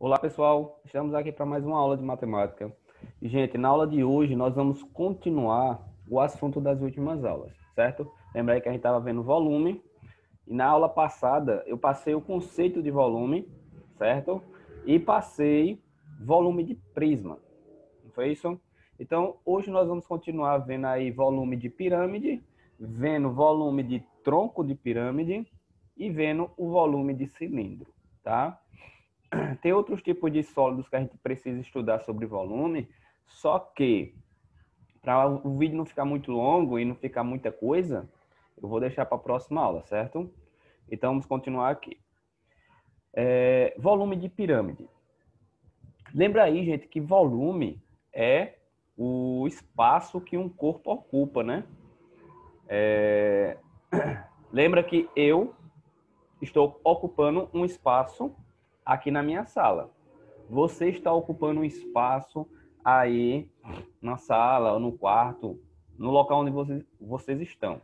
Olá, pessoal. Estamos aqui para mais uma aula de matemática. E, gente, na aula de hoje nós vamos continuar o assunto das últimas aulas, certo? Lembra aí que a gente estava vendo volume e na aula passada eu passei o conceito de volume, certo? E passei volume de prisma. Não foi isso? Então, hoje nós vamos continuar vendo aí volume de pirâmide, vendo volume de tronco de pirâmide e vendo o volume de cilindro, tá? Tem outros tipos de sólidos que a gente precisa estudar sobre volume, só que para o vídeo não ficar muito longo e não ficar muita coisa, eu vou deixar para a próxima aula, certo? Então vamos continuar aqui. Volume de pirâmide. Lembra aí, gente, que volume é o espaço que um corpo ocupa, né? Lembra que eu estou ocupando um espaço aqui na minha sala. Você está ocupando um espaço aí na sala ou no quarto, no local onde vocês estão.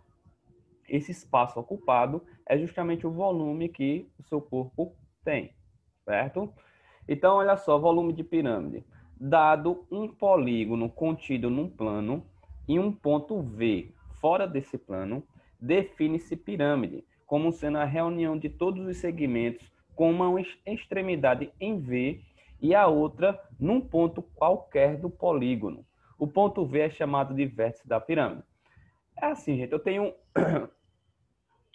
Esse espaço ocupado é justamente o volume que o seu corpo tem, certo? Então, olha só, volume de pirâmide. Dado um polígono contido num plano e um ponto V fora desse plano, define-se pirâmide como sendo a reunião de todos os segmentos com uma extremidade em V e a outra num ponto qualquer do polígono. O ponto V é chamado de vértice da pirâmide. É assim, gente, eu tenho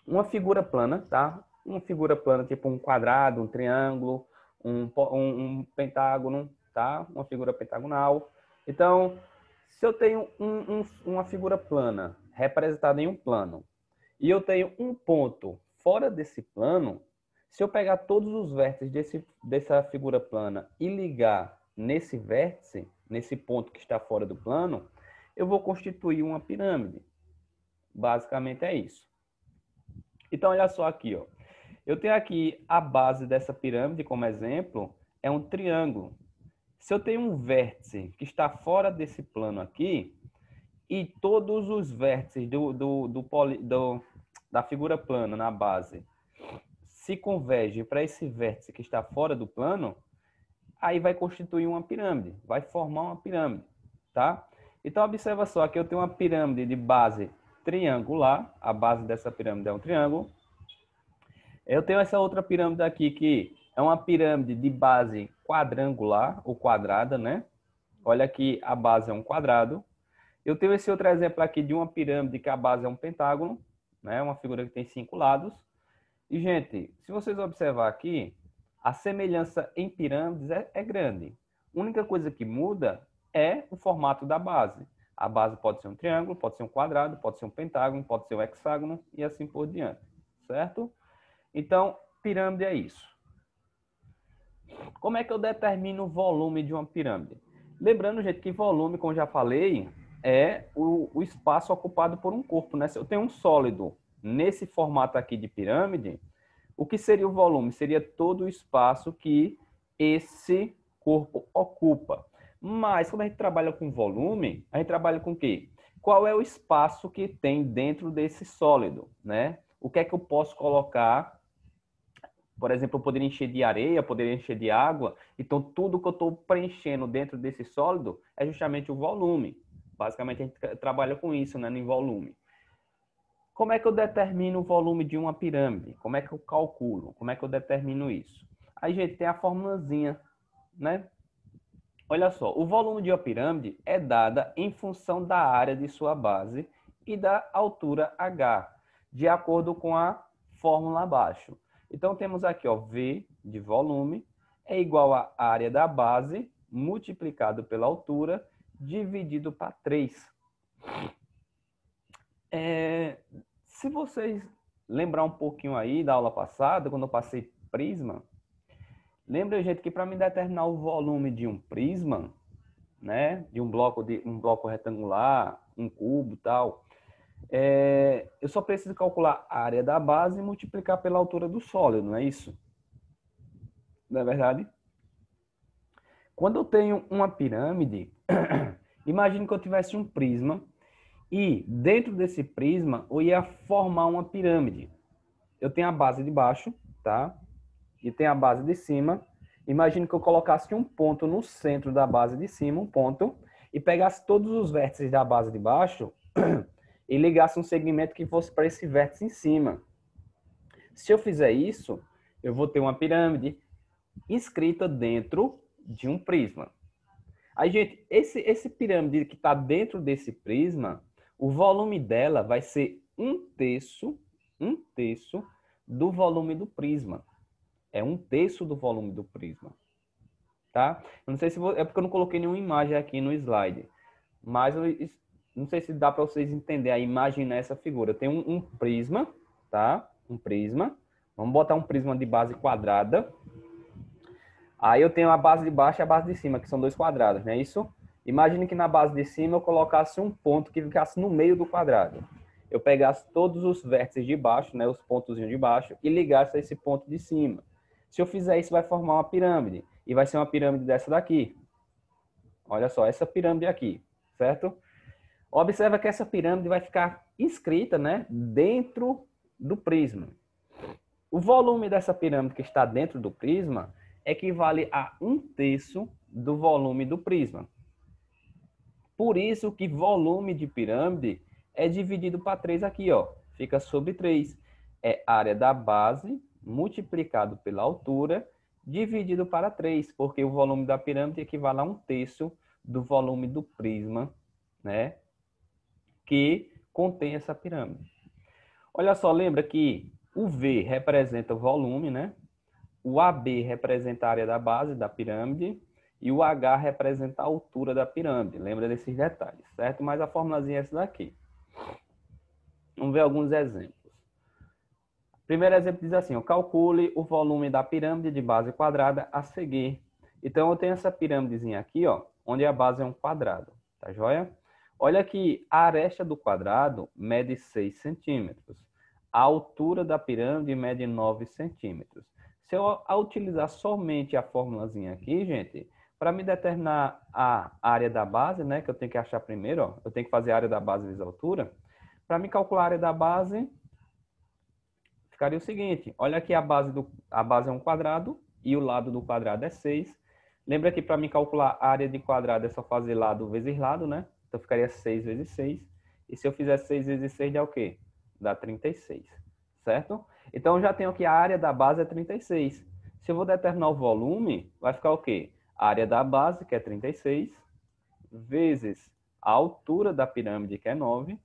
uma figura plana, tá? Uma figura plana, tipo um quadrado, um triângulo, um pentágono, tá? Uma figura pentagonal. Então, se eu tenho uma figura plana representada em um plano e eu tenho um ponto fora desse plano, se eu pegar todos os vértices dessa figura plana e ligar nesse vértice, nesse ponto que está fora do plano, eu vou constituir uma pirâmide. Basicamente é isso. Então, olha só aqui, ó. Eu tenho aqui a base dessa pirâmide como exemplo, é um triângulo. Se eu tenho um vértice que está fora desse plano aqui, e todos os vértices da figura plana na base se convergem para esse vértice que está fora do plano, aí vai constituir uma pirâmide, vai formar uma pirâmide, tá? Então, observa só, aqui eu tenho uma pirâmide de base triangular, a base dessa pirâmide é um triângulo. Eu tenho essa outra pirâmide aqui, que é uma pirâmide de base quadrangular, ou quadrada, né? Olha aqui, a base é um quadrado. Eu tenho esse outro exemplo aqui de uma pirâmide que a base é um pentágono, né? Uma figura que tem 5 lados. E, gente, se vocês observar aqui, a semelhança em pirâmides é grande. A única coisa que muda é o formato da base. A base pode ser um triângulo, pode ser um quadrado, pode ser um pentágono, pode ser um hexágono e assim por diante, certo? Então, pirâmide é isso. Como é que eu determino o volume de uma pirâmide? Lembrando, gente, que volume, como já falei, é o espaço ocupado por um corpo, né? Se eu tenho um sólido nesse formato aqui de pirâmide, o que seria o volume? Seria todo o espaço que esse corpo ocupa. Mas, quando a gente trabalha com volume, a gente trabalha com o quê? Qual é o espaço que tem dentro desse sólido, né? O que é que eu posso colocar? Por exemplo, eu poderia encher de areia, poderia encher de água. Então, tudo que eu estou preenchendo dentro desse sólido é justamente o volume. Basicamente, a gente trabalha com isso, né, em volume. Como é que eu determino o volume de uma pirâmide? Como é que eu calculo? Como é que eu determino isso? Aí, gente, tem a formulazinha, né? Olha só, o volume de uma pirâmide é dada em função da área de sua base e da altura h, de acordo com a fórmula abaixo. Então, temos aqui, ó, V de volume é igual à área da base multiplicado pela altura dividido para 3. Se vocês lembrar um pouquinho aí da aula passada, quando eu passei prisma, lembra, gente, que para me determinar o volume de um prisma, né, de um bloco retangular, um cubo e tal, eu só preciso calcular a área da base e multiplicar pela altura do sólido, não é isso? Não é verdade? Quando eu tenho uma pirâmide, imagine que eu tivesse um prisma e dentro desse prisma eu ia formar uma pirâmide. Eu tenho a base de baixo, tá? E tem a base de cima Imagine que eu colocasse um ponto no centro da base de cima, um ponto, e pegasse todos os vértices da base de baixo e ligasse um segmento que fosse para esse vértice em cima. Se eu fizer isso, eu vou ter uma pirâmide inscrita dentro de um prisma. Aí, gente, esse pirâmide que está dentro desse prisma, o volume dela vai ser um terço do volume do prisma. É um terço do volume do prisma. Tá? Eu não sei se é porque eu não coloquei nenhuma imagem aqui no slide, mas eu não sei se dá para vocês entenderem a imagem nessa figura. Tem um prisma, tá? Um prisma. Vamos botar um prisma de base quadrada. Aí eu tenho a base de baixo e a base de cima, que são dois quadrados, não é isso? Imagine que na base de cima eu colocasse um ponto que ficasse no meio do quadrado. Eu pegasse todos os vértices de baixo, né, os pontozinhos de baixo, e ligasse a esse ponto de cima. Se eu fizer isso, vai formar uma pirâmide. E vai ser uma pirâmide dessa daqui. Olha só, essa pirâmide aqui, certo? Observa que essa pirâmide vai ficar inscrita, né, dentro do prisma. O volume dessa pirâmide que está dentro do prisma equivale a um terço do volume do prisma. Por isso que volume de pirâmide é dividido para 3 aqui, ó. Fica sobre 3. É área da base multiplicado pela altura dividido para 3, porque o volume da pirâmide equivale a um terço do volume do prisma, né, que contém essa pirâmide. Olha só, lembra que o V representa o volume, né? O AB representa a área da base da pirâmide e o H representa a altura da pirâmide. Lembra desses detalhes, certo? Mas a formulazinha é essa daqui. Vamos ver alguns exemplos. Primeiro exemplo diz assim, ó, calcule o volume da pirâmide de base quadrada a seguir. Então, eu tenho essa pirâmidezinha aqui, ó, onde a base é um quadrado, tá joia? Olha que a aresta do quadrado mede 6 centímetros. A altura da pirâmide mede 9 centímetros. Se eu utilizar somente a formulazinha aqui, gente, para me determinar a área da base, né, que eu tenho que achar primeiro, ó, eu tenho que fazer a área da base vezes a altura. Para me calcular a área da base, ficaria o seguinte, olha aqui a base é um quadrado e o lado do quadrado é 6. Lembra que para me calcular a área de quadrado é só fazer lado vezes lado, né? Então ficaria 6 vezes 6. E se eu fizer 6 vezes 6 dá o quê? Dá 36, certo? Então eu já tenho aqui a área da base é 36. Se eu vou determinar o volume, vai ficar o quê? A área da base, que é 36, vezes a altura da pirâmide, que é 9,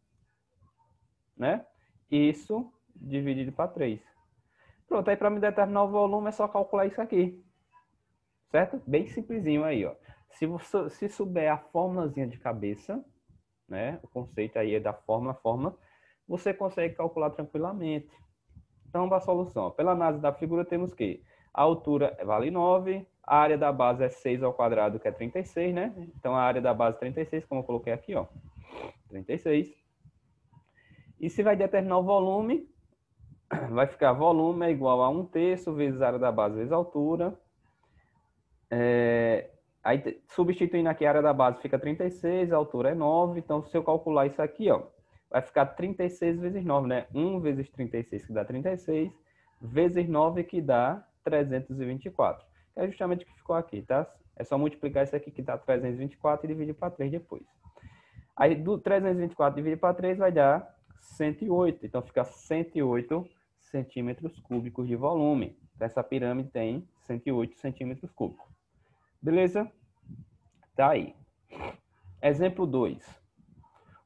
né? Isso dividido para 3. Pronto, aí para me determinar o volume é só calcular isso aqui. Certo? Bem simplesinho aí, ó. Se souber a formulazinha de cabeça, né? O conceito aí é da fórmula, você consegue calcular tranquilamente. Então, vamos para a solução. Ó. Pela análise da figura, temos que a altura vale 9, a área da base é 6 ao quadrado, que é 36, né? Então, a área da base é 36, como eu coloquei aqui, ó. 36. E se vai determinar o volume, vai ficar volume é igual a 1 terço vezes a área da base vezes a altura. Aí, substituindo aqui a área da base, fica 36, a altura é 9. Então, se eu calcular isso aqui, ó, vai ficar 36 vezes 9, né? 1 vezes 36, que dá 36, vezes 9, que dá 324. É justamente o que ficou aqui, tá? É só multiplicar isso aqui, que dá 324, e dividir para 3 depois. Aí, do 324 dividido para 3 vai dar 108. Então, fica 108 centímetros cúbicos de volume. Essa pirâmide tem 108 centímetros cúbicos. Beleza? Tá aí. Exemplo 2.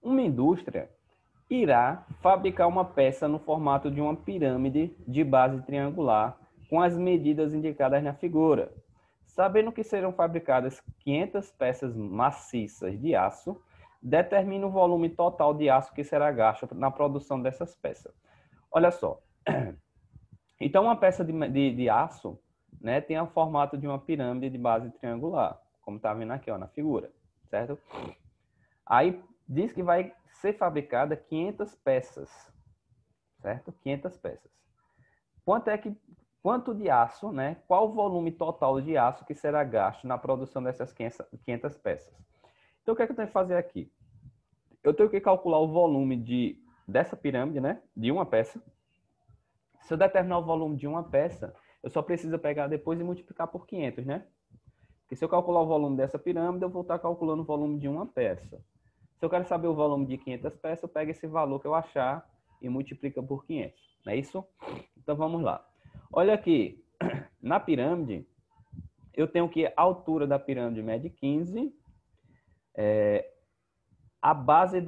Uma indústria irá fabricar uma peça no formato de uma pirâmide de base triangular com as medidas indicadas na figura. Sabendo que serão fabricadas 500 peças maciças de aço, determina o volume total de aço que será gasto na produção dessas peças. Olha só. Então, uma peça de aço, né, tem o formato de uma pirâmide de base triangular, como está vendo aqui, ó, na figura, certo? Aí diz que vai ser fabricada 500 peças, certo? 500 peças. Quanto de aço, né? Qual o volume total de aço que será gasto na produção dessas 500 peças? Então, o que é que eu tenho que fazer aqui? Eu tenho que calcular o volume dessa pirâmide, né? De uma peça. Se eu determinar o volume de uma peça, eu só preciso pegar depois e multiplicar por 500, né? Porque se eu calcular o volume dessa pirâmide, eu vou estar calculando o volume de uma peça. Se eu quero saber o volume de 500 peças, eu pego esse valor que eu achar e multiplica por 500. Não é isso? Então, vamos lá. Olha aqui, na pirâmide, eu tenho que a altura da pirâmide mede 15, a base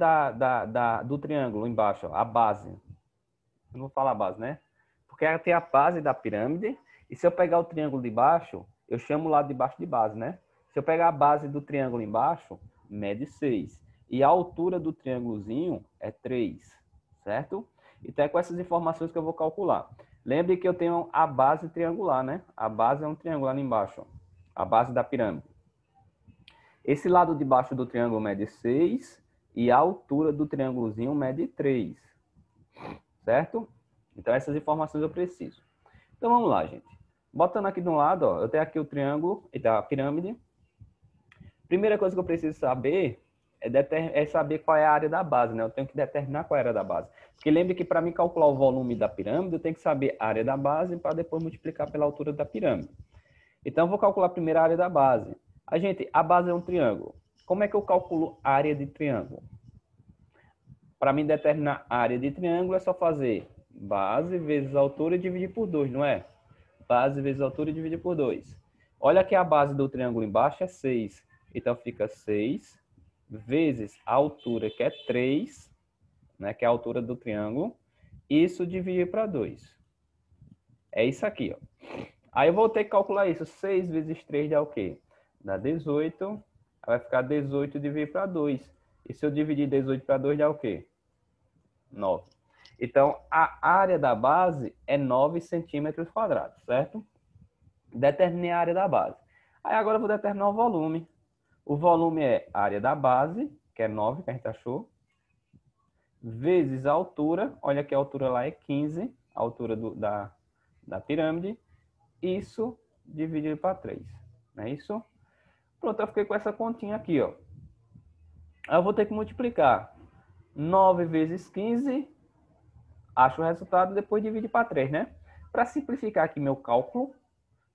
do triângulo embaixo, ó, a base. Eu não vou falar base, né? Porque tem a base da pirâmide, e se eu pegar o triângulo de baixo, eu chamo o lado de baixo de base, né? Se eu pegar a base do triângulo embaixo, mede 6. E a altura do triângulozinho é 3, certo? Então é com essas informações que eu vou calcular. Lembre que eu tenho a base triangular, né? A base é um triângulo ali embaixo, ó. A base da pirâmide. Esse lado de baixo do triângulo mede 6 e a altura do triângulozinho mede 3, certo? Então essas informações eu preciso. Então vamos lá, gente. Botando aqui de um lado, ó, eu tenho aqui o triângulo e da pirâmide. Primeira coisa que eu preciso saber é saber qual é a área da base, né? Eu tenho que determinar qual é a área da base. Porque lembre que para mim calcular o volume da pirâmide, eu tenho que saber a área da base para depois multiplicar pela altura da pirâmide. Então eu vou calcular primeiro a área da base. A base é um triângulo. Como é que eu calculo a área de triângulo? Para mim determinar a área de triângulo é só fazer base vezes altura e dividir por 2, não é? Base vezes altura e dividir por 2. Olha que a base do triângulo embaixo é 6. Então fica 6 vezes a altura, que é 3, né, que é a altura do triângulo. Isso dividir para 2. É isso aqui, ó. Aí eu vou ter que calcular isso. 6 vezes 3 dá o quê? Dá 18. Vai ficar 18 dividido para 2. E se eu dividir 18 para 2 dá o quê? 9. Então, a área da base é 9 centímetros quadrados, certo? Determinei a área da base. Aí agora eu vou determinar o volume. O volume é a área da base, que é 9, que a gente achou, vezes a altura. Olha que a altura lá é 15, a altura da pirâmide. Isso dividido para 3. Não é isso? Pronto, eu fiquei com essa continha aqui, ó. Aí eu vou ter que multiplicar 9 vezes 15, acho o resultado, depois divide para 3, né? Para simplificar aqui meu cálculo,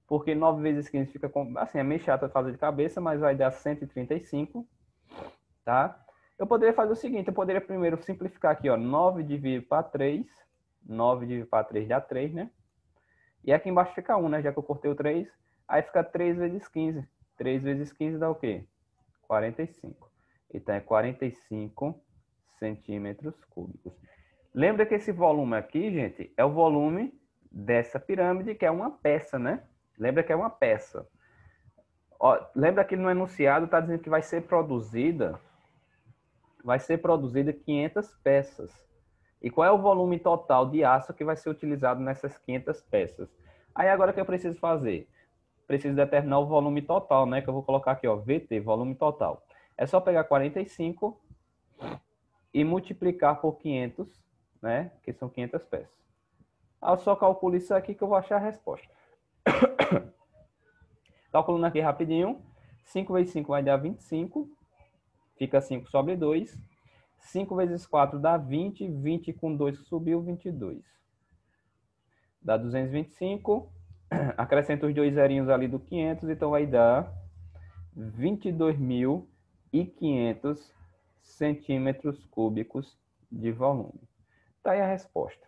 porque 9 vezes 15 fica, assim, é meio chato fazer de cabeça, mas vai dar 135, tá? Eu poderia fazer o seguinte, eu poderia primeiro simplificar aqui, ó, 9 dividido para 3, 9 dividido para 3 dá 3, né? E aqui embaixo fica 1, né? Já que eu cortei o 3, aí fica 3 vezes 15. 3 vezes 15 dá o quê? 45. Então é 45 centímetros cúbicos. Lembra que esse volume aqui, gente, é o volume dessa pirâmide, que é uma peça, né? Lembra que é uma peça. Ó, lembra que no enunciado está dizendo que vai ser produzida 500 peças. E qual é o volume total de aço que vai ser utilizado nessas 500 peças? Aí agora o que eu preciso fazer? Preciso determinar o volume total, né? Que eu vou colocar aqui, ó, VT, volume total. É só pegar 45 e multiplicar por 500, né? Que são 500 peças. Aí eu só calculo isso aqui que eu vou achar a resposta. Calculando aqui rapidinho. 5 vezes 5 vai dar 25. Fica 5 sobre 2. 5 vezes 4 dá 20. 20 com 2 subiu, 22. Dá 225. Acrescenta os dois zerinhos ali do 500. Então vai dar 22.500 centímetros cúbicos de volume. Tá aí a resposta,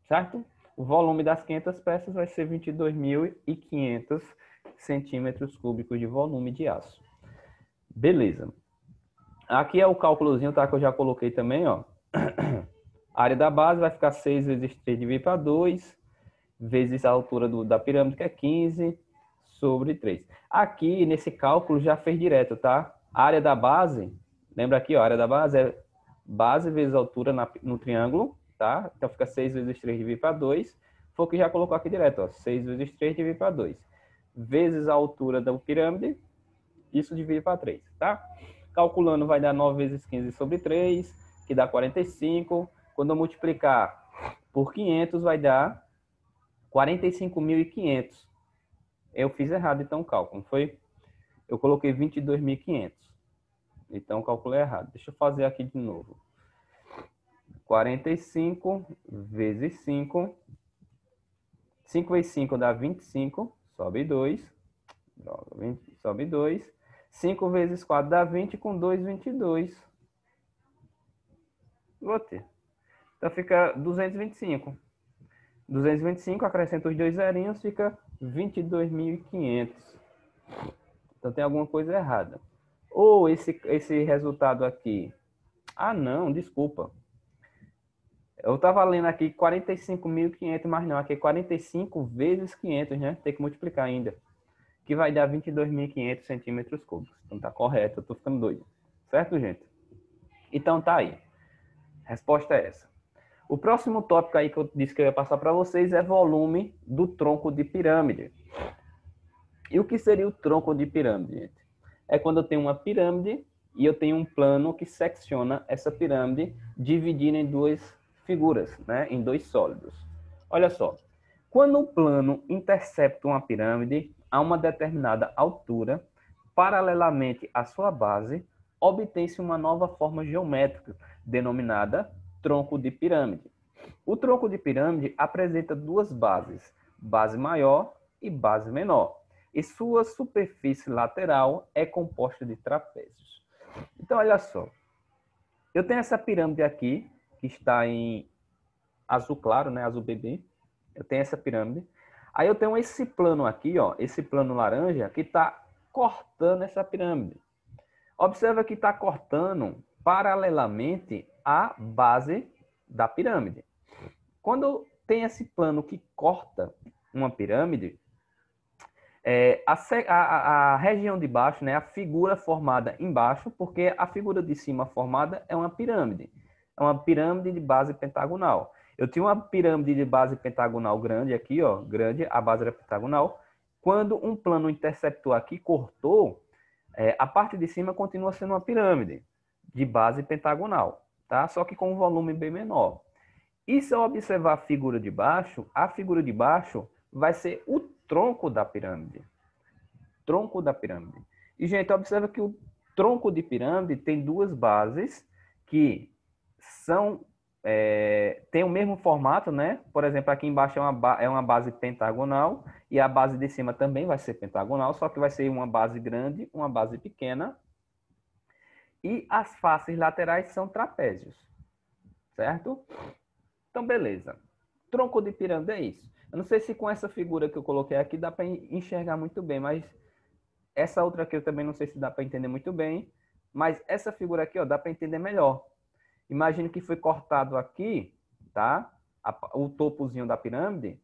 certo? O volume das 500 peças vai ser 22.500 centímetros cúbicos de volume de aço. Beleza. Aqui é o cálculozinho, tá? Que eu já coloquei também, ó. A área da base vai ficar 6 vezes 3 dividido para 2, vezes a altura da pirâmide, que é 15, sobre 3. Aqui, nesse cálculo, já fez direto, tá? A área da base, lembra aqui, ó, a área da base é base vezes altura no triângulo, tá? Então fica 6 vezes 3 dividido para 2. Foi o que já colocou aqui direto, ó. 6 vezes 3 dividido para 2. Vezes a altura da pirâmide, isso divide para 3, tá? Calculando vai dar 9 vezes 15 sobre 3, que dá 45. Quando eu multiplicar por 500, vai dar 45.500. Eu fiz errado, então, o cálculo, não foi? Eu coloquei 22.500. Então, o cálculo é errado. Deixa eu fazer aqui de novo. 45 vezes 5. 5 vezes 5 dá 25, sobe 2. Sobe 2. 5 vezes 4 dá 20, com 2, 22. Vou ter. Então fica 225. 225, acrescenta os dois zerinhos, fica 22.500. Então tem alguma coisa errada. Ou esse resultado aqui. Ah, não, desculpa. Eu estava lendo aqui 45.500, mas não, aqui é 45 vezes 500, né? Tem que multiplicar ainda. Que vai dar 22.500 centímetros cúbicos. Então tá correto, eu tô ficando doido. Certo, gente? Então tá aí. Resposta é essa. O próximo tópico aí que eu disse que eu ia passar para vocês é volume do tronco de pirâmide. E o que seria o tronco de pirâmide, gente? É quando eu tenho uma pirâmide e eu tenho um plano que secciona essa pirâmide, dividindo em duas figuras, né? Em dois sólidos. Olha só. Quando o plano intercepta uma pirâmide a uma determinada altura, paralelamente à sua base, obtém-se uma nova forma geométrica, denominada tronco de pirâmide. O tronco de pirâmide apresenta duas bases, base maior e base menor, e sua superfície lateral é composta de trapézios. Então, olha só. Eu tenho essa pirâmide aqui, que está em azul claro, né? Azul bebê. Eu tenho essa pirâmide. Aí eu tenho esse plano aqui, ó, esse plano laranja, que está cortando essa pirâmide. Observa que está cortando paralelamente à base da pirâmide. Quando tem esse plano que corta uma pirâmide, a região de baixo, né, a figura formada embaixo, porque a figura de cima formada é uma pirâmide. É uma pirâmide de base pentagonal. Eu tinha uma pirâmide de base pentagonal grande aqui, ó, grande, a base era pentagonal. Quando um plano interceptou aqui, cortou, a parte de cima continua sendo uma pirâmide de base pentagonal, tá? Só que com um volume bem menor. E se eu observar a figura de baixo vai ser o tronco da pirâmide. Tronco da pirâmide. E, gente, observa que o tronco de pirâmide tem duas bases que são tem o mesmo formato, né? Por exemplo, aqui embaixo é uma base pentagonal e a base de cima também vai ser pentagonal, só que vai ser uma base grande, uma base pequena. E as faces laterais são trapézios, certo? Então, beleza. Tronco de pirâmide é isso. Eu não sei se com essa figura que eu coloquei aqui dá para enxergar muito bem, mas essa outra aqui eu também não sei se dá para entender muito bem, mas essa figura aqui, ó, dá para entender melhor. Imagine que foi cortado aqui, tá? O topozinho da pirâmide,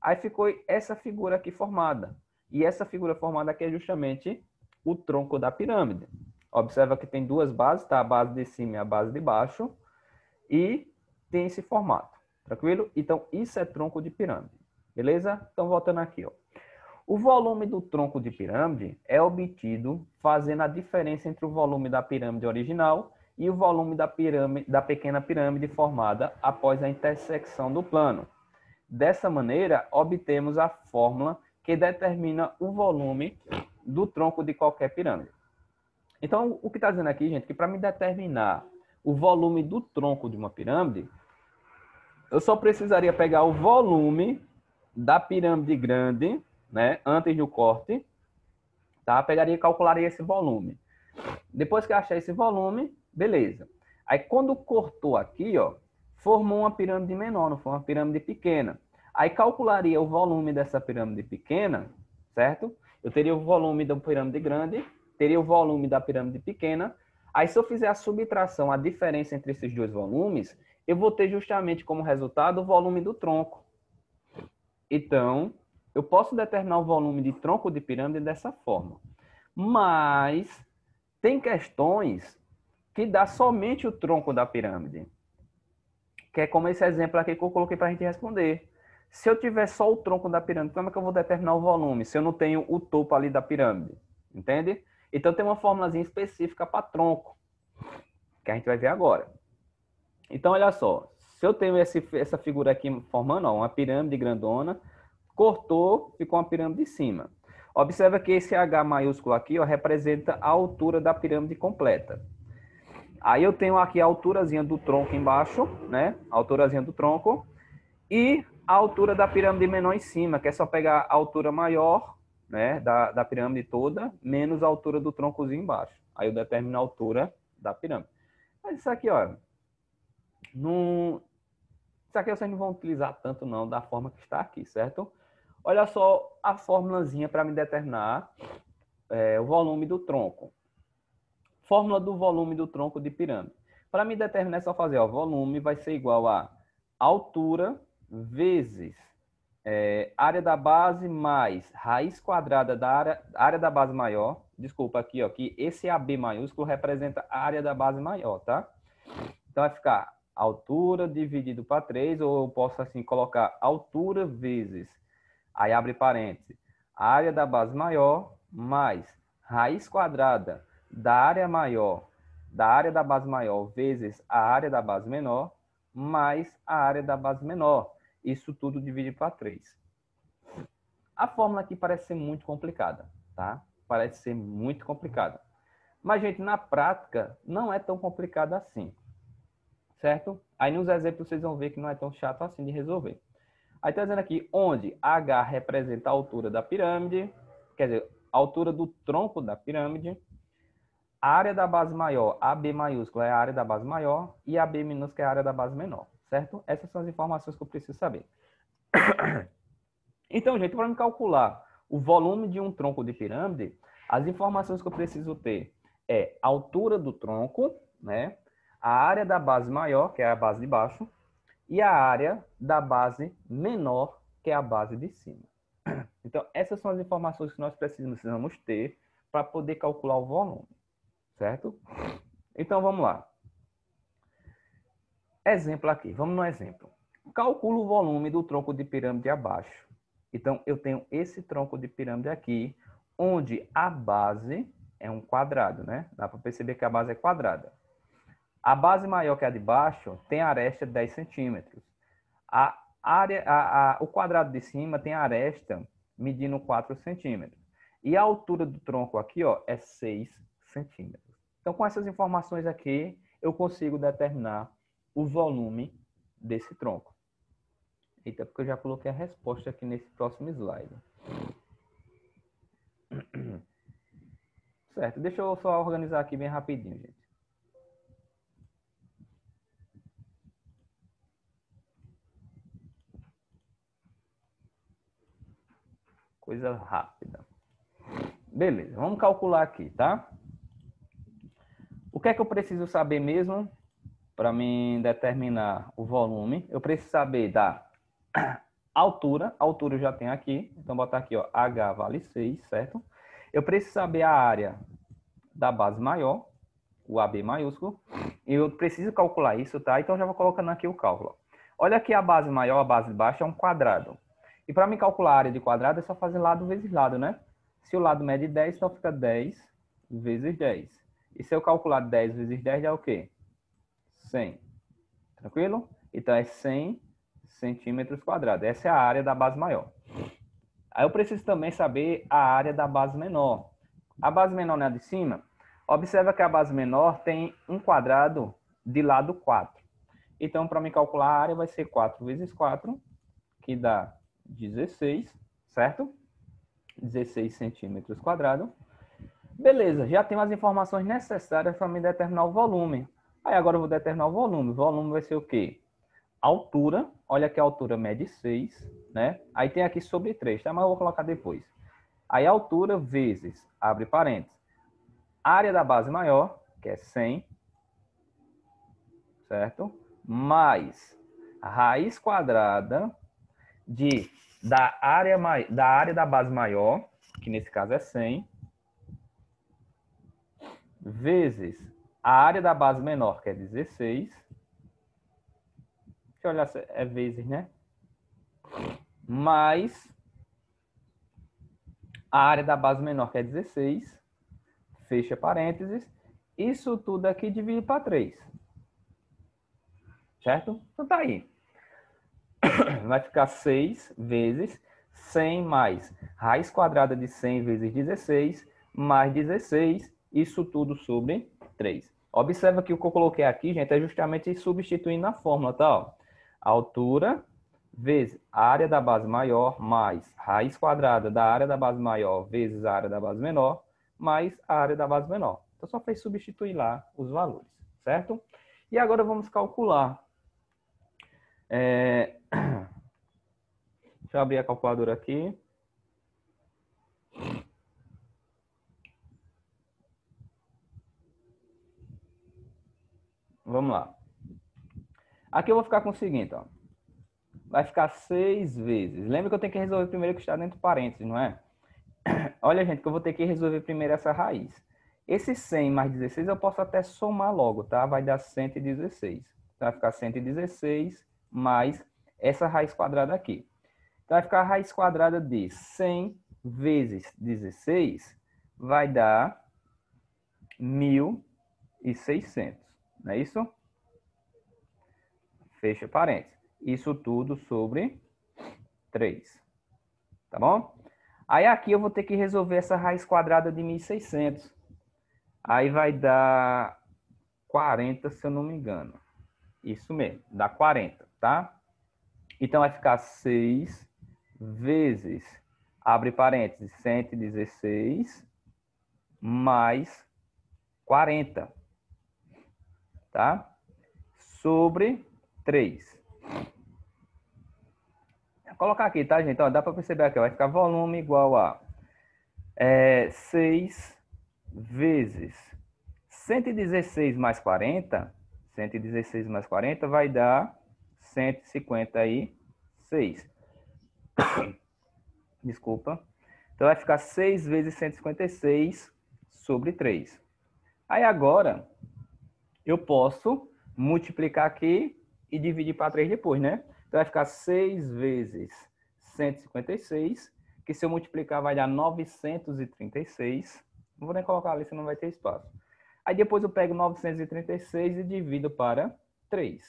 aí ficou essa figura aqui formada. E essa figura formada aqui é justamente o tronco da pirâmide. Observa que tem duas bases, tá? A base de cima e a base de baixo. E tem esse formato, tranquilo? Então, isso é tronco de pirâmide, beleza? Então, voltando aqui, ó. O volume do tronco de pirâmide é obtido fazendo a diferença entre o volume da pirâmide original e o volume da pequena pirâmide formada após a intersecção do plano. Dessa maneira, obtemos a fórmula que determina o volume do tronco de qualquer pirâmide. Então, o que está dizendo aqui, gente, que para me determinar o volume do tronco de uma pirâmide, eu só precisaria pegar o volume da pirâmide grande, né, antes do corte, tá? Pegaria e calcularia esse volume. Depois que eu achar esse volume, beleza. Aí quando cortou aqui, ó, formou uma pirâmide menor, não foi uma pirâmide pequena. Aí calcularia o volume dessa pirâmide pequena, certo? Eu teria o volume da pirâmide grande, teria o volume da pirâmide pequena. Aí se eu fizer a subtração, a diferença entre esses dois volumes, eu vou ter justamente como resultado o volume do tronco. Então, eu posso determinar o volume de tronco de pirâmide dessa forma. Mas tem questões que dá somente o tronco da pirâmide. Que é como esse exemplo aqui que eu coloquei para a gente responder. Se eu tiver só o tronco da pirâmide, como é que eu vou determinar o volume? Se eu não tenho o topo ali da pirâmide. Entende? Então tem uma formulazinha específica para tronco, que a gente vai ver agora. Então, olha só. Se eu tenho essa figura aqui formando, ó, uma pirâmide grandona, cortou, ficou uma pirâmide de cima. Observa que esse H maiúsculo aqui, ó, representa a altura da pirâmide completa. Aí eu tenho aqui a alturazinha do tronco embaixo, né? A alturazinha do tronco. E a altura da pirâmide menor em cima, que é só pegar a altura maior, né, da pirâmide toda, menos a altura do troncozinho embaixo. Aí eu determino a altura da pirâmide. Mas isso aqui, ó, não... Isso aqui vocês não vão utilizar tanto não da forma que está aqui, certo? Olha só a formulazinha para me determinar o volume do tronco. Fórmula do volume do tronco de pirâmide. Para me determinar é só fazer, ó, volume vai ser igual a altura vezes área da base mais raiz quadrada da área da base maior. Desculpa aqui, ó, que esse AB maiúsculo representa a área da base maior, tá? Então vai ficar altura dividido para 3, ou eu posso assim colocar altura vezes, aí abre parênteses, área da base maior mais raiz quadrada da área maior, da área da base maior vezes a área da base menor, mais a área da base menor. Isso tudo dividido para 3. A fórmula aqui parece ser muito complicada, tá? Parece ser muito complicada. Mas, gente, na prática, não é tão complicada assim. Certo? Aí nos exemplos vocês vão ver que não é tão chato assim de resolver. Aí está dizendo aqui, onde H representa a altura da pirâmide, quer dizer, a altura do tronco da pirâmide, a área da base maior, AB maiúscula é a área da base maior, e AB minúscula é a área da base menor, certo? Essas são as informações que eu preciso saber. Então, gente, para me calcular o volume de um tronco de pirâmide, as informações que eu preciso ter é a altura do tronco, né? A área da base maior, que é a base de baixo, e a área da base menor, que é a base de cima. Então, essas são as informações que nós precisamos ter para poder calcular o volume, certo? Então, vamos lá. Exemplo aqui, vamos no exemplo. Calculo o volume do tronco de pirâmide abaixo. Então, eu tenho esse tronco de pirâmide aqui, onde a base é um quadrado, né? Dá para perceber que a base é quadrada. A base maior, que é a de baixo, tem aresta 10 centímetros. O quadrado de cima tem aresta medindo 4 centímetros. E a altura do tronco aqui, ó, é 6 centímetros. Então, com essas informações aqui, eu consigo determinar o volume desse tronco. Eita, porque eu já coloquei a resposta aqui nesse próximo slide. Certo, deixa eu só organizar aqui bem rapidinho, gente. Coisa rápida. Beleza, vamos calcular aqui, tá? O que é que eu preciso saber mesmo para me determinar o volume? Eu preciso saber da altura. A altura eu já tenho aqui. Então, botar aqui, ó, H vale 6, certo? Eu preciso saber a área da base maior, o AB maiúsculo. E eu preciso calcular isso, tá? Então, já vou colocando aqui o cálculo. Olha aqui a base maior, a base de baixo é um quadrado. E para me calcular a área de quadrado, é só fazer lado vezes lado, né? Se o lado mede 10, então fica 10 vezes 10. E se eu calcular 10 vezes 10, dá o quê? 100. Tranquilo? Então, é 100 centímetros quadrados. Essa é a área da base maior. Aí eu preciso também saber a área da base menor. A base menor não é a de cima? Observa que a base menor tem um quadrado de lado 4. Então, para me calcular a área, vai ser 4 vezes 4, que dá 16, certo? 16 centímetros quadrados. Beleza, já tenho as informações necessárias para me determinar o volume. Aí agora eu vou determinar o volume. O volume vai ser o quê? Altura, olha que a altura mede 6, né? Aí tem aqui sobre 3, tá? Mas eu vou colocar depois. Aí altura vezes, abre parênteses, área da base maior, que é 100, certo? Mais a raiz quadrada da área da base maior, que nesse caso é 100, vezes a área da base menor, que é 16. Deixa eu olhar se é vezes, né? Mais a área da base menor, que é 16. Fecha parênteses. Isso tudo aqui divide para 3. Certo? Então tá aí. Vai ficar 6 vezes 100 mais raiz quadrada de 100 vezes 16, mais 16, isso tudo sobre 3. Observa que o que eu coloquei aqui, gente, é justamente substituindo a fórmula, tá? Ó. Altura vezes a área da base maior mais raiz quadrada da área da base maior vezes a área da base menor mais a área da base menor. Então, só fez substituir lá os valores, certo? E agora vamos calcular. Deixa eu abrir a calculadora aqui. Vamos lá. Aqui eu vou ficar com o seguinte, ó. Vai ficar 6 vezes. Lembra que eu tenho que resolver primeiro o que está dentro do parênteses, não é? Olha, gente, que eu vou ter que resolver primeiro essa raiz. Esse 100 mais 16 eu posso até somar logo, tá? Vai dar 116. Então, vai ficar 116 mais essa raiz quadrada aqui. Então, vai ficar a raiz quadrada de 100 vezes 16 vai dar 1.600. Não é isso? Fecha parênteses. Isso tudo sobre 3. Tá bom? Aí aqui eu vou ter que resolver essa raiz quadrada de 1.600. Aí vai dar 40, se eu não me engano. Isso mesmo, dá 40, tá? Então vai ficar 6 vezes, abre parênteses, 116 mais 40, tá? Sobre 3. Vou colocar aqui, tá, gente? Ó, dá para perceber aqui, ó, vai ficar volume igual a 6 vezes 116 mais 40, 116 mais 40 vai dar 156. Desculpa. Então vai ficar 6 vezes 156 sobre 3. Aí agora eu posso multiplicar aqui e dividir para 3 depois, né? Então vai ficar 6 vezes 156, que se eu multiplicar vai dar 936. Não vou nem colocar ali, senão vai ter espaço. Aí depois eu pego 936 e divido para 3.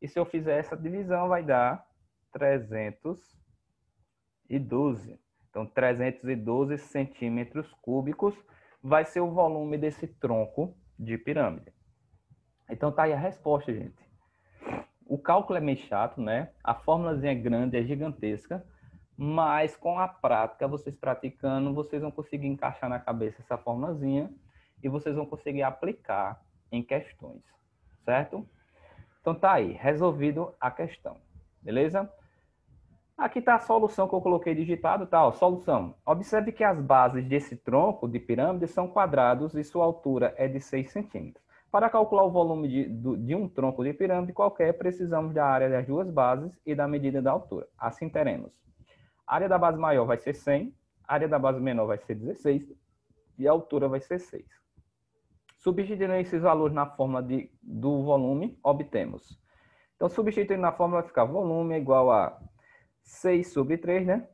E se eu fizer essa divisão, vai dar 312. Então, 312 centímetros cúbicos vai ser o volume desse tronco de pirâmide. Então, tá aí a resposta, gente. O cálculo é meio chato, né? A fórmulazinha é grande, é gigantesca, mas com a prática, vocês praticando, vocês vão conseguir encaixar na cabeça essa formulazinha e vocês vão conseguir aplicar em questões, certo? Então tá aí, resolvido a questão, beleza? Aqui está a solução que eu coloquei digitado, tá? Ó, solução. Observe que as bases desse tronco de pirâmide são quadrados e sua altura é de 6 centímetros. Para calcular o volume de um tronco de pirâmide qualquer, precisamos da área das duas bases e da medida da altura. Assim teremos. A área da base maior vai ser 100, a área da base menor vai ser 16 e a altura vai ser 6. Substituindo esses valores na fórmula do volume, obtemos. Então, substituindo na fórmula, vai ficar volume igual a 6 sobre 3, né?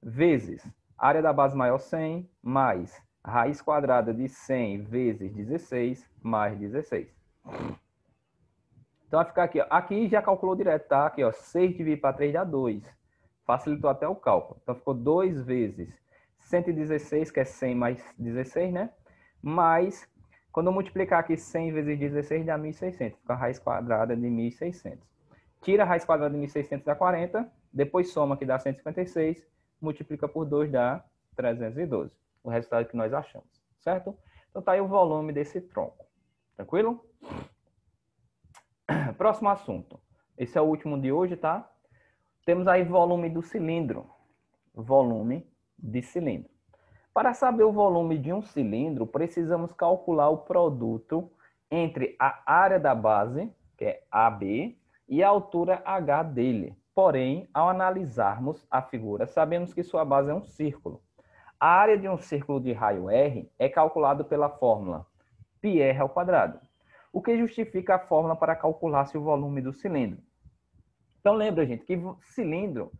Vezes a área da base maior 100, mais raiz quadrada de 100 vezes 16, mais 16. Então, vai ficar aqui, ó. Aqui já calculou direto, tá? Aqui, ó, 6 dividido para 3 dá 2. Facilitou até o cálculo. Então, ficou 2 vezes 116, que é 100 mais 16, né? Mais, quando eu multiplicar aqui 100 vezes 16, dá 1.600. Fica a raiz quadrada de 1.600. Tira a raiz quadrada de 1.600 dá 40. Depois soma que dá 156. Multiplica por 2 dá 312. O resultado que nós achamos, certo? Então, tá aí o volume desse tronco. Tranquilo? Próximo assunto. Esse é o último de hoje, tá? Temos aí volume do cilindro. Volume de cilindro. Para saber o volume de um cilindro, precisamos calcular o produto entre a área da base, que é AB, e a altura H dele. Porém, ao analisarmos a figura, sabemos que sua base é um círculo. A área de um círculo de raio R é calculada pela fórmula πr ao quadrado, o que justifica a fórmula para calcular-se o volume do cilindro. Então, lembra, gente, que cilindro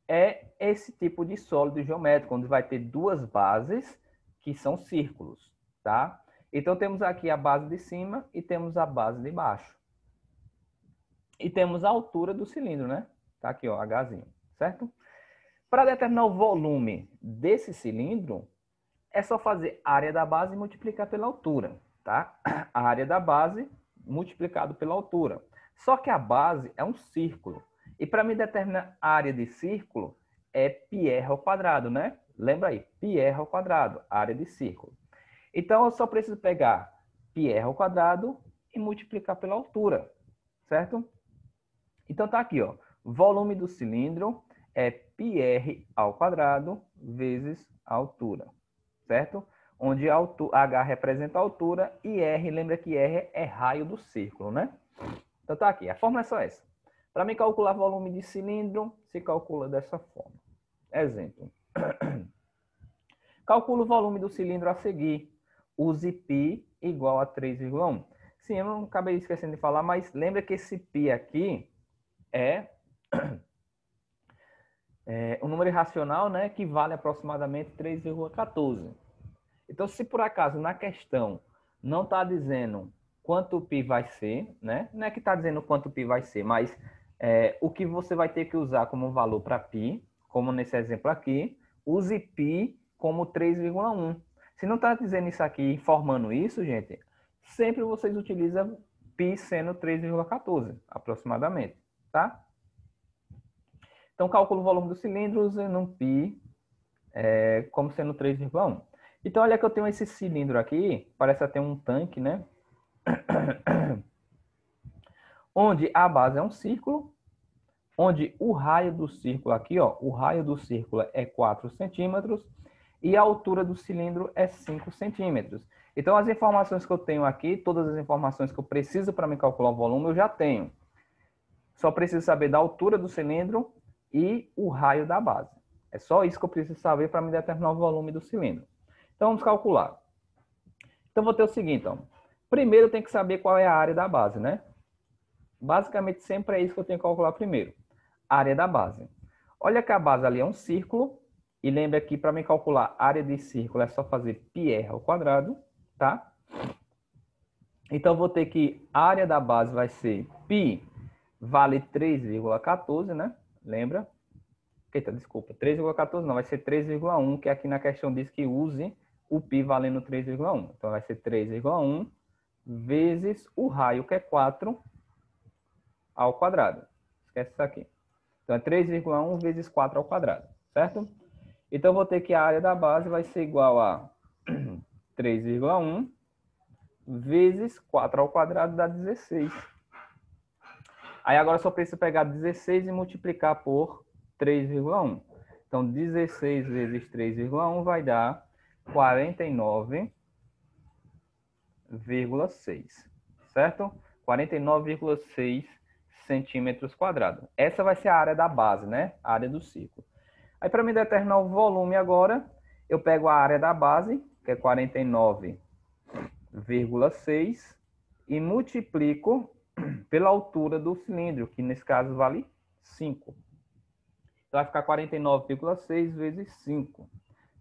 é esse tipo de sólido geométrico, onde vai ter duas bases que são círculos, tá? Então, temos aqui a base de cima e temos a base de baixo. E temos a altura do cilindro, né? Tá aqui, ó, Hzinho, certo? Para determinar o volume desse cilindro, é só fazer a área da base e multiplicar pela altura, tá? A área da base multiplicado pela altura. Só que a base é um círculo. E para me determinar a área de círculo, é πr ao quadrado, né? Lembra aí, πr ao quadrado, área de círculo. Então, eu só preciso pegar πr ao quadrado e multiplicar pela altura, certo? Então, tá aqui, ó. Volume do cilindro é πr ao quadrado vezes a altura, certo? Onde H representa a altura e R, lembra que R é raio do círculo, né? Então, tá aqui. A fórmula é só essa. Para me calcular volume de cilindro, se calcula dessa forma. Exemplo. Calculo o volume do cilindro a seguir. Use π igual a 3,1. Sim, eu não acabei esquecendo de falar, mas lembra que esse π aqui é um número irracional, né, que vale aproximadamente 3,14. Então, se por acaso na questão não está dizendo quanto π vai ser, né? Não é que está dizendo quanto π vai ser, mas o que você vai ter que usar como valor para π, como nesse exemplo aqui, use π como 3,1. Se não está dizendo isso aqui, informando isso, gente, sempre vocês utilizam π sendo 3,14, aproximadamente, tá? Então, calculo o volume do cilindro usando um π como sendo 3,1. Então, olha que eu tenho esse cilindro aqui, parece até um tanque, né? Onde a base é um círculo, onde o raio do círculo aqui, ó, o raio do círculo é 4 centímetros e a altura do cilindro é 5 centímetros. Então, as informações que eu tenho aqui, todas as informações que eu preciso para me calcular o volume, eu já tenho. Só preciso saber da altura do cilindro e o raio da base. É só isso que eu preciso saber para me determinar o volume do cilindro. Então, vamos calcular. Então, vou ter o seguinte, ó. Primeiro, eu tenho que saber qual é a área da base, né? Basicamente, sempre é isso que eu tenho que calcular primeiro. Área da base. Olha que a base ali é um círculo. E lembra que para me calcular a área de círculo é só fazer πr ao quadrado, tá? Então, eu vou ter que a área da base vai ser π vale 3,14, né? Lembra? Eita, desculpa. 3,14 não, vai ser 3,1, que aqui na questão diz que use o π valendo 3,1. Então, vai ser 3,1 vezes o raio, que é 4, ao quadrado. Esquece isso aqui. Então, é 3,1 vezes 4 ao quadrado, certo? Então, eu vou ter que a área da base vai ser igual a 3,1 vezes 4 ao quadrado dá 16. Aí, agora, só preciso pegar 16 e multiplicar por 3,1. Então, 16 vezes 3,1 vai dar 49,6, certo? 49,6 centímetros quadrados. Essa vai ser a área da base, né? A área do círculo. Aí, para me determinar o volume agora, eu pego a área da base, que é 49,6, e multiplico pela altura do cilindro, que nesse caso vale 5. Então, vai ficar 49,6 vezes 5.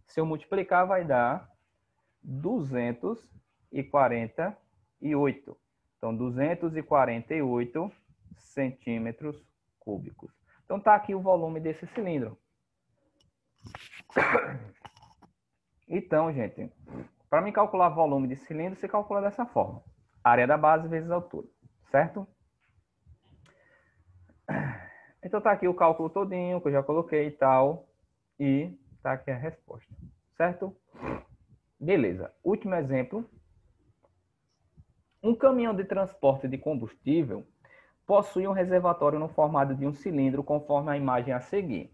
Se eu multiplicar, vai dar 248. Então, 248 centímetros cúbicos. Então, está aqui o volume desse cilindro. Então, gente, para me calcular o volume de cilindro, você calcula dessa forma. Área da base vezes a altura, certo? Então, está aqui o cálculo todinho, que eu já coloquei e tal. E está aqui a resposta, certo? Beleza. Último exemplo. Um caminhão de transporte de combustível possui um reservatório no formato de um cilindro, conforme a imagem a seguir.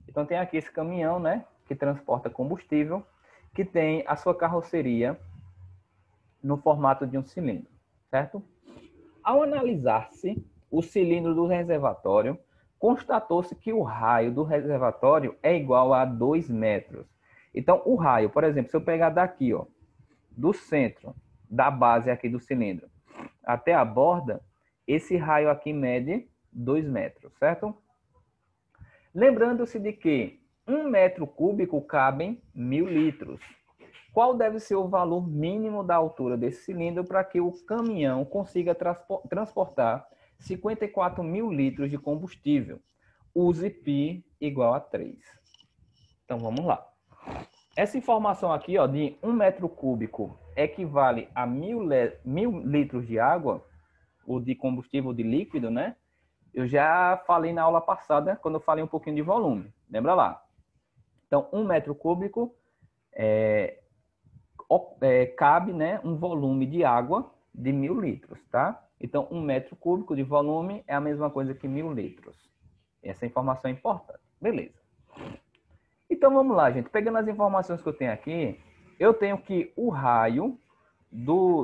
Então, tem aqui esse caminhão, né, que transporta combustível, que tem a sua carroceria no formato de um cilindro, certo? Ao analisar-se o cilindro do reservatório, constatou-se que o raio do reservatório é igual a 2 metros. Então, o raio, por exemplo, se eu pegar daqui, ó, do centro, da base aqui do cilindro, até a borda, esse raio aqui mede 2 metros, certo? Lembrando-se de que 1 metro cúbico cabem 1.000 litros. Qual deve ser o valor mínimo da altura desse cilindro para que o caminhão consiga transportar 54.000 litros de combustível? Use π igual a 3. Então, vamos lá. Essa informação aqui, ó, de 1 metro cúbico equivale a 1.000 litros de água, ou de combustível de líquido, né? Eu já falei na aula passada, quando eu falei um pouquinho de volume. Lembra lá? Então, 1 m³ cabe, né, um volume de água de 1000 litros, tá? Então, 1 m³ de volume é a mesma coisa que 1000 litros. Essa informação é importante. Beleza. Então, vamos lá, gente. Pegando as informações que eu tenho aqui, eu tenho que o raio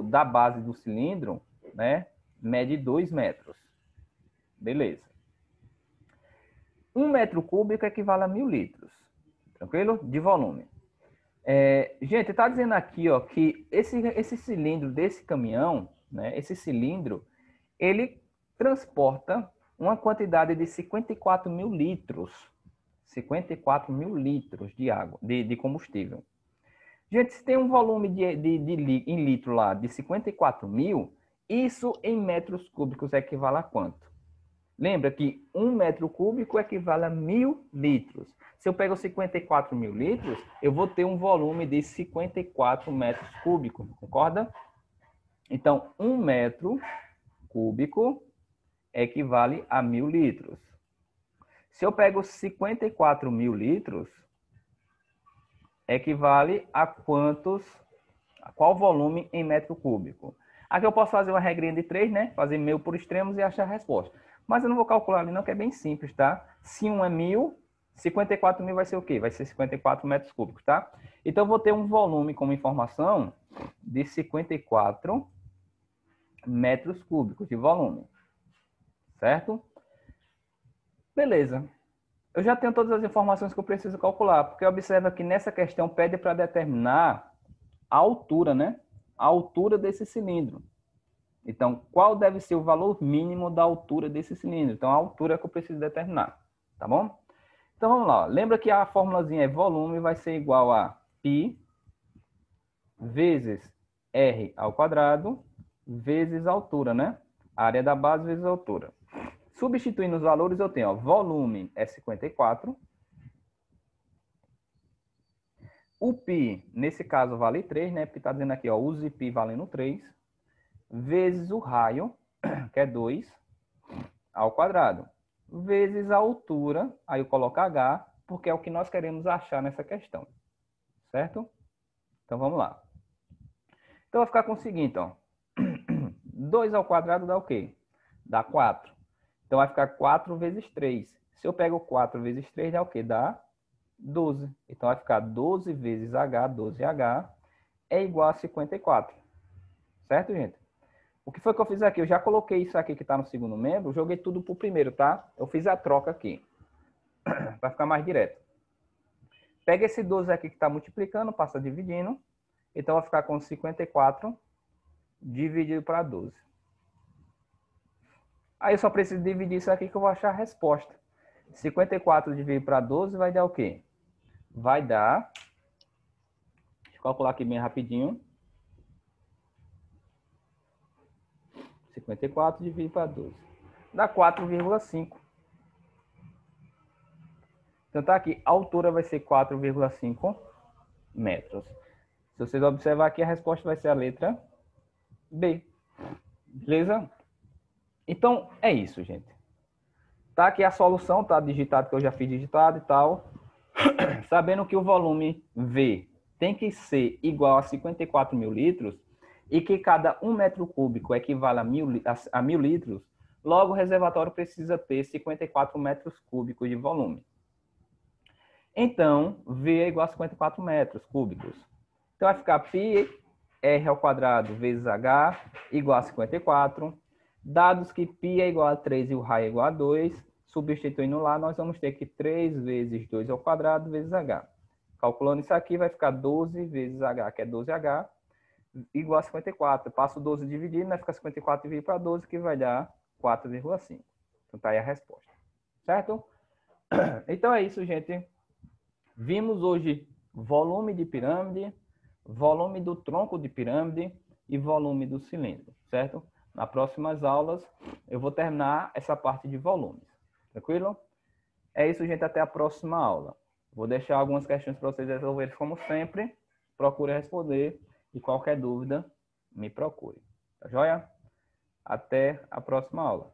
da base do cilindro, né, mede 2 metros. Beleza. 1 m³ equivale a 1000 litros. Tranquilo? De volume. Gente, está dizendo aqui, ó, que esse cilindro desse caminhão, né, esse cilindro, ele transporta uma quantidade de 54 mil litros. 54 mil litros de água, de combustível. Gente, se tem um volume em litro lá de 54 mil, isso em metros cúbicos equivale a quanto? Lembra que 1 m³ equivale a 1000 litros. Se eu pego 54 mil litros, eu vou ter um volume de 54 metros cúbicos, concorda? Então, 1 m³ equivale a 1000 litros. Se eu pego 54 mil litros, equivale a quantos? A qual volume em metro cúbico? Aqui eu posso fazer uma regrinha de 3, né? Fazer meio por extremos e achar a resposta. Mas eu não vou calcular ali não, que é bem simples, tá? Se 1 é 1000, 54 mil vai ser o quê? Vai ser 54 metros cúbicos, tá? Então eu vou ter um volume como informação de 54 metros cúbicos de volume. Certo? Beleza. Eu já tenho todas as informações que eu preciso calcular, porque observa que nessa questão pede para determinar a altura, né? A altura desse cilindro. Então, qual deve ser o valor mínimo da altura desse cilindro? Então, a altura que eu preciso determinar, tá bom? Então, vamos lá. Lembra que a formulazinha é volume vai ser igual a π vezes r ao quadrado vezes a altura, né? A área da base vezes a altura. Substituindo os valores, eu tenho, ó, volume é 54. O π, nesse caso, vale 3, né? Porque está dizendo aqui, ó, use π valendo 3, vezes o raio, que é 2, ao quadrado, vezes a altura, aí eu coloco h, porque é o que nós queremos achar nessa questão. Certo? Então, vamos lá. Então, vai ficar com o seguinte, ó. 2 ao quadrado dá o quê? Dá 4. Então, vai ficar 4 vezes 3. Se eu pego 4 vezes 3, dá o quê? Dá 12. Então, vai ficar 12 vezes h, 12h, é igual a 54. Certo, gente? O que foi que eu fiz aqui? Eu já coloquei isso aqui que está no segundo membro, joguei tudo para o primeiro, tá? Eu fiz a troca aqui, para ficar mais direto. Pega esse 12 aqui que está multiplicando, passa dividindo. Então, vai ficar com 54 dividido para 12. Aí eu só preciso dividir isso aqui que eu vou achar a resposta. 54 dividido para 12 vai dar o quê? Vai dar... Deixa eu calcular aqui bem rapidinho. 54 dividido para 12. Dá 4,5. Então tá aqui, a altura vai ser 4,5 metros. Se vocês observar aqui, a resposta vai ser a letra B. Beleza? Então, é isso, gente. Tá aqui a solução, tá digitado que eu já fiz digitado e tal. Sabendo que o volume V tem que ser igual a 54 mil litros e que cada 1 m³ equivale a 1000 litros, logo o reservatório precisa ter 54 metros cúbicos de volume. Então, V é igual a 54 metros cúbicos. Então, vai ficar π r ao quadrado vezes h igual a 54. Dados que π é igual a 3 e o raio é igual a 2, substituindo lá, nós vamos ter que 3 vezes 2 ao quadrado vezes h. Calculando isso aqui, vai ficar 12 vezes h, que é 12h, igual a 54. Eu passo 12 dividindo, vai ficar 54 dividido para 12, que vai dar 4,5. Então, tá aí a resposta. Certo? Então, é isso, gente. Vimos hoje volume de pirâmide, volume do tronco de pirâmide e volume do cilindro, certo? Nas próximas aulas, eu vou terminar essa parte de volumes. Tranquilo? É isso, gente. Até a próxima aula. Vou deixar algumas questões para vocês resolverem, como sempre. Procure responder e qualquer dúvida, me procure. Tá joia? Até a próxima aula.